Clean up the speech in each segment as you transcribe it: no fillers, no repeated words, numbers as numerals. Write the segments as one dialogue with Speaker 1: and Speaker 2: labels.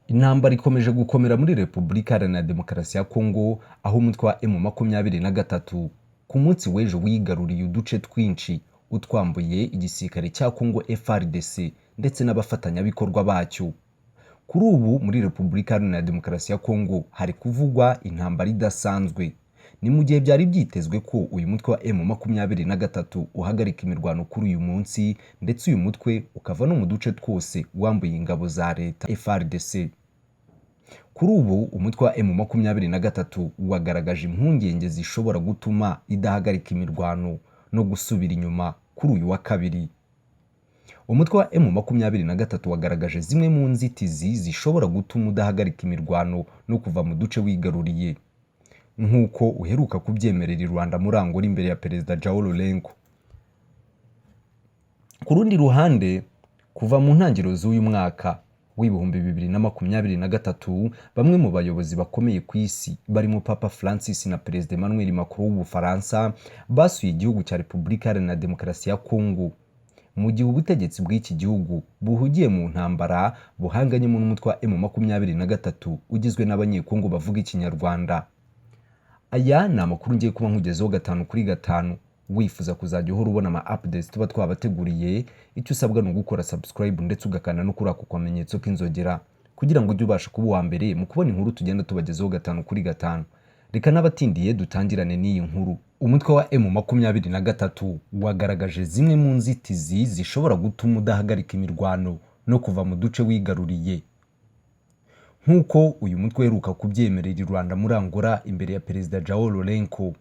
Speaker 1: Intambara ikomeje gukomera muri Repubulika Iharanira Demokarasi ya Kongo, aho umutwe wa M23 ku munsi w'ejo wigaruriye uduce twinshi utwambuye igisirikare cya Kongo FARDC ndetse n'abafatanyabikorwa bacyo. Kuri ubu muri Repubulika Iharanira Demokarasi ya Kongo hari kuvugwa intambara idasanzwe. Ni mu gihe byari byitezwe ko uyu mutwe wa M23 uhagarika imirwano kuri uyu munsi, ndetse uyu mutwe ukava no mu duce twose wambuye ingabo za leta FARDC. Kuri ubu umutwe wa M23 wagaragaje impungenge zishobora gutuma idahagarika imirwano no gusubira inyuma kuri uyu wa kabiri. Umutwe wa M23 wagaragaje zimwe mu nzitizi zishobora gutuma udahagarika imirwano no kuva mu duce wigaruriye, nk'uko uheruka kubyemerera i Rwanda muri Angola imbere ya Perezida Joao Lourenço. Ku rundi ruhande, kuva mu ntangiriro z'uyu mwaka w'ibihumbi 2023, bamwe mu bayobozi bakomeye ku isi barimo Papa Francis na Perezida Emmanuel Macron w'Ubufaransa basuye igihugu cya Repubulika Iharanira Demokarasi ya Kongo, mu gihe ubutegetsi bw'iki gihugu buhugiye mu ntambara buhanganyemo n'umutwe wa M23 ugizwe n'abanyekongo bavuga ikinyarwanda. Aya ni amakuru ngiye kuba nkugezeho 5 kuri 5. Wifuza kuzajya uhora ubona ama updates tuba twabateguriye, icyo usabwa ni ugukora subscribe ndetse ugakanda no kuri ako kamenyetso k'inzogera kugira ngo ujye ubasha kuba uwa mbere mu kubona inkuru tugenda tubagezeho 5 kuri 5. Reka n'abatindiye dutangirane n'iyi nkuru. Umutwe wa M23 wagaragaje zimwe mu nzitizi zishobora gutuma udahagarika imirwano no kuva mu duce wigaruriye, nk'uko uyu mutwe uheruka kubyemerera i Rwanda muri Angola imbere ya Perezida Joao Lourenço.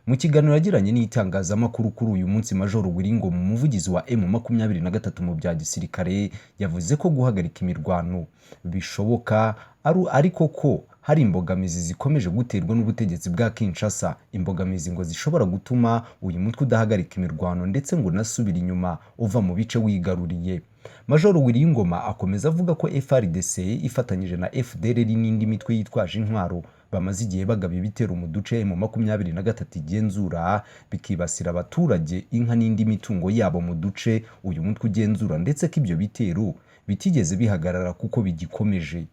Speaker 1: Mu kiganiro yagiranye n'itangazamakuru kuri uyu munsi, Major Wiringoma, umuvugizi wa M23 mu bya gisirikare, yavuze ko guhagarika imirwano bishoboka, ariko ko hari imbogamizi zikomeje guterwa n'ubutegetsi bwa Kinshasa, imbogamizi ngo zishobora gutuma uyu mutwe udahagarika imirwano ndetse ngo unasubira inyuma uva mu bice wigaruriye. Major Wiringoma akomeza avuga ko FARDC ifatanyije na FDLR n'indi mitwe yitwaje intwaro bamaze igihe bagaba ibitero mu duce M23 igenzura, bikibasira abaturage, inka n'indi mitungo yabo mu duce uyu mutwe ugenzura, ndetse ko ibyo bitero bitigeze bihagarara kuko bigikomeje.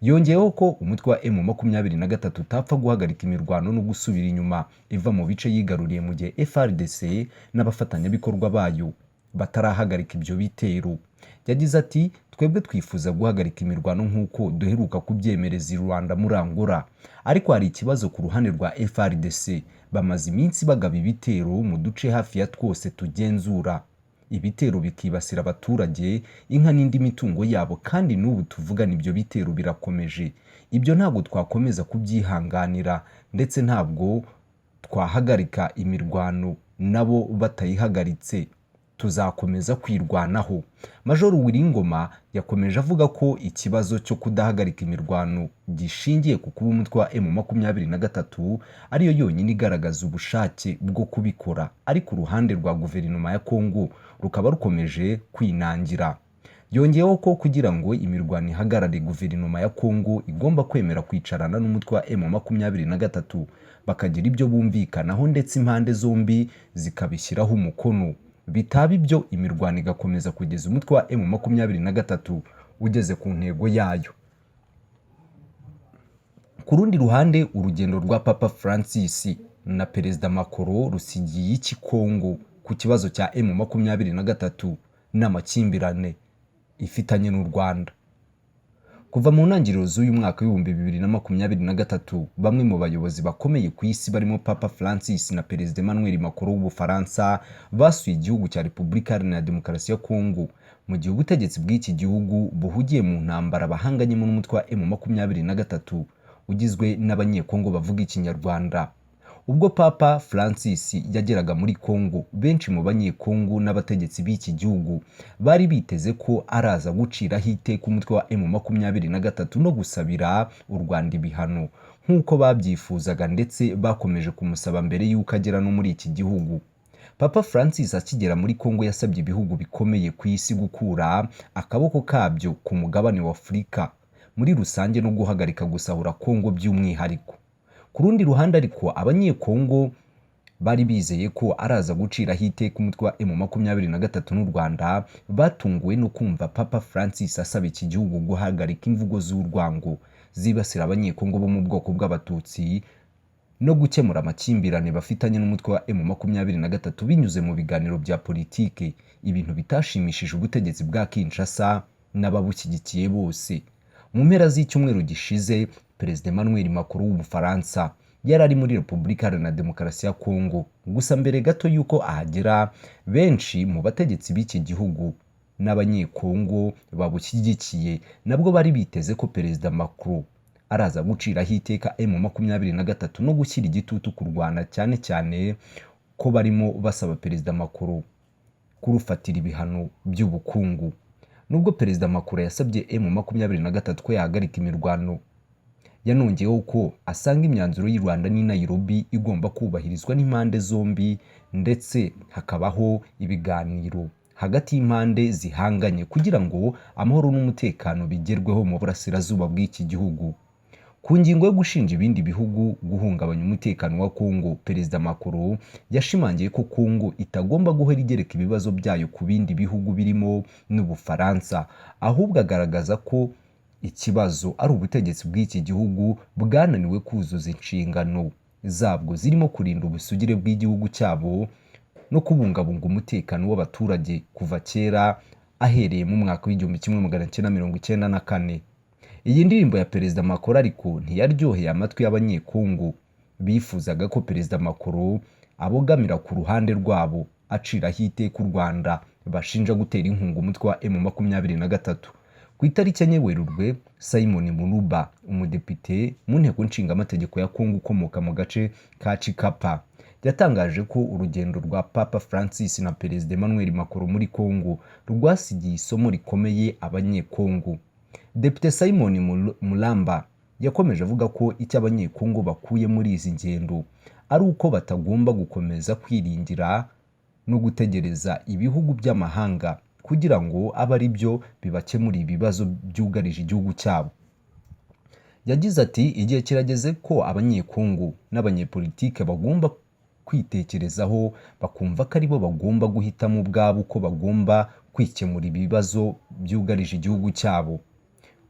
Speaker 1: Yongeyeho ko umutwe wa M23 utapfa guhagarika imirwano no gusubira inyuma iva mu bice yigaruriye mu gihe FARDC n'abafatanyabikorwa bayo batarahagarika ibyo bitero. Yagize ati, twebwe twifuza guhagarika imirwano nk'uko duheruka kubyemereza i Rwanda muri Angola, ariko hari ikibazo ku ruhande rwa FARDC. Bamaze iminsi bagaba ibitero mu duce hafi ya twose tugenzura, ibitero bikibasira abaturage, inka n'indi mitungo yabo, kandi n'ubu tuvugana ibyo bitero birakomeje. Ibyo ntabwo twakomeza kubyihanganira, ndetse ntabwo twahagarika imirwano nabo batayihagaritse, tuzakomeza kwirwanaho. Major Wiringoma yakomeje avuga ko ikibazo cyo kudahagarika imirwano gishingiye ku kuba umutwe wa M23 ariyo yonyine igaragaza ubushake bwo kubikora, ariko uruhande rwa guverinoma ya Kongo rukaba rukomeje kwinangira. Yongeyeho ko kugira ngo imirwano ihagarare, guverinoma ya Kongo igomba kwemera kwicarana n'umutwe wa M23 bakagira ibyo bumvikanaho, ndetse impande zombi zikabishyiraho umukono. Bitaba ibyo imirwano igakomeza kugeza umutwe wa M23 ugeze ku ntego yayo. Ku rundi ruhande, urugendo rwa Papa Francis na Perezida Macron rusigiye iki Kongo ku kibazo cya M23 n'amakimbirane ifitanye n'u Rwanda. Kuva mu ntangiriro z'uyu mwaka w'ibihumbi 2023, bamwe mu bayobozi bakomeye ku isi barimo Papa Francis na Perezida Emmanuel Macron w'Ubufaransa basuye igihugu cya Repubulika Iharanira Demokarasi ya Kongo, mu gihe ubutegetsi bw'iki gihugu buhugiye mu ntambara bahanganyemo n'umutwe wa M23 ugizwe n'abanyekongo bavuga ikinyarwanda. Ubwo Papa Francis yageraga muri Kongo, benshi mu banyekongo n'abategetsi b'iki gihugu bari biteze ko araza guciraho iteka umutwe wa M23 no gusabira u Rwanda ibihano nk'uko babyifuzaga, ndetse bakomeje kumusaba mbere y'uko agera no muri iki gihugu. Papa Francis akigera muri Kongo yasabye ibihugu bikomeye ku isi gukura akaboko kabyo ku mugabane wa Afurika muri rusange no guhagarika gusahura Kongo by'umwihariko. Ku rundi ruhande ariko, abanyekongo bari bizeye ko araza guciraho iteka umutwe wa M23 n'u Rwanda, batunguwe no kumva Papa Francis asaba iki gihugu guhagarika imvugo z'urwango zibasira abanyekongo bo mu bwoko bw'abatutsi no gukemura amakimbirane bafitanye n'umutwe wa M23 binyuze mu biganiro bya politike, ibintu bitashimishije ubutegetsi bwa Kinshasa n'ababushyigikiye bose. Mu mpera z'icyumweru gishize, Perezida Emmanuel Macron w'Ubufaransa yari ari muri Repubulika Iharanira Demokarasi ya Kongo. Gusa mbere gato y'uko ahagera, benshi mu bategetsi b'iki gihugu n'abanyekongo babushyigikiye nabwo bari biteze ko Perezida Macron araza guciraho iteka M23 no gushyira igitutu ku Rwanda, cyane cyane ko barimo basaba Perezida Macron kurufatira ibihano by'ubukungu. Nubwo Perezida Macron yasabye M23 ko yahagarika imirwano, yanongeyeho ko asanga imyanzuro y'u Rwanda n'i Nairobi igomba kubahirizwa n'impande zombi, ndetse hakabaho ibiganiro hagati y'impande zihanganye kugira ngo amahoro n'umutekano bigerweho mu burasirazuba bw'iki gihugu. Ku ngingo yo gushinja ibindi bihugu guhungabanya umutekano wa Kongo, Perezida Macron yashimangiye ko Kongo itagomba guhora igereka ibibazo byayo ku bindi bihugu birimo n'Ubufaransa, ahubwo agaragaza ko ikibazo ari ubutegetsi bw'iki gihugu bwananiwe kuzuza inshingano zabwo zirimo kurinda ubusugire bw'igihugu cyabo no kubungabunga umutekano w'abaturage kuva kera, ahereye mu mwaka w'1994. Iyi ndirimbo ya Perezida Macron ariko ntiyaryoheye amatwi y'abanyekongo. Bifuzaga ko Perezida Macron abogamira ku ruhande rwabo, aciraho iteka u Rwanda bashinja gutera inkunga umutwe wa M23. Ku itariki enye Werurwe, Simon Muluba, umudepite mu nteko nshingamategeko ya Kongo ukomoka mu gace ka Chikapa, yatangaje ko urugendo rwa Papa Francis na Perezida Emmanuel Macron muri Kongo rwasigiye isomo rikomeye abanyekongo. Depite Simon Mulamba yakomeje avuga ko icyo abanyekongo bakuye muri izi ngendo ari uko batagomba gukomeza kwiringira no gutegereza ibihugu by'amahanga kugira ngo abe ari byo bibakemura ibibazo byugarije igihugu cyabo. Yagize ati, igihe kirageze ko abanyekongo n'abanyepolitike bagomba kwitekerezaho, bakumva ko aribo bagomba guhitamo ubwabo uko bagomba kwikemura ibibazo byugarije igihugu cyabo.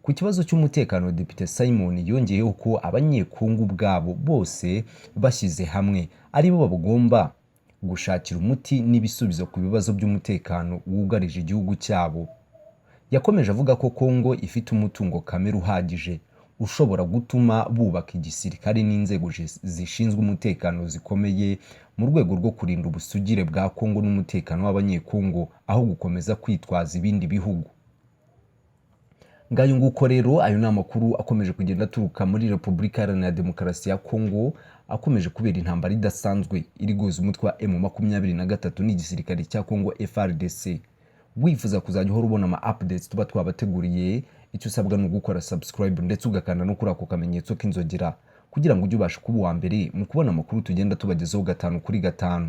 Speaker 1: Ku kibazo cy'umutekano, Depite Simon yongeyeho ko abanyekongo ubwabo bose bashyize hamwe aribo bagomba gushakira umuti n'ibisubizo ku bibazo by'umutekano wugarije igihugu cyabo. Yakomeje avuga ko Kongo ifite umutungo kamere uhagije ushobora gutuma bubaka igisirikare n'inzego zishinzwe umutekano zikomeye mu rwego rwo kurinda ubusugire bwa Kongo n'umutekano w'abanyekongo, aho gukomeza kwitwaza ibindi bihugu. Ngayo nguko rero, ayo ni amakuru akomeje kugenda aturuka muri Repubulika Iharanira Demokarasi ya Kongo, akomeje kubera intambara idasanzwe iri guhuza umutwe wa M23 n'igisirikare cya Kongo FARDC. Wifuza kuzajya uhora ubona ama updates tuba twabateguriye, icyo usabwa ni ugukora subscribe ndetse ugakanda no kuri ako kamenyetso k'inzogera kugira ngo ujye ubasha kuba uwa mbere mu kubona amakuru tugenda tubagezaho 5 kuri 5.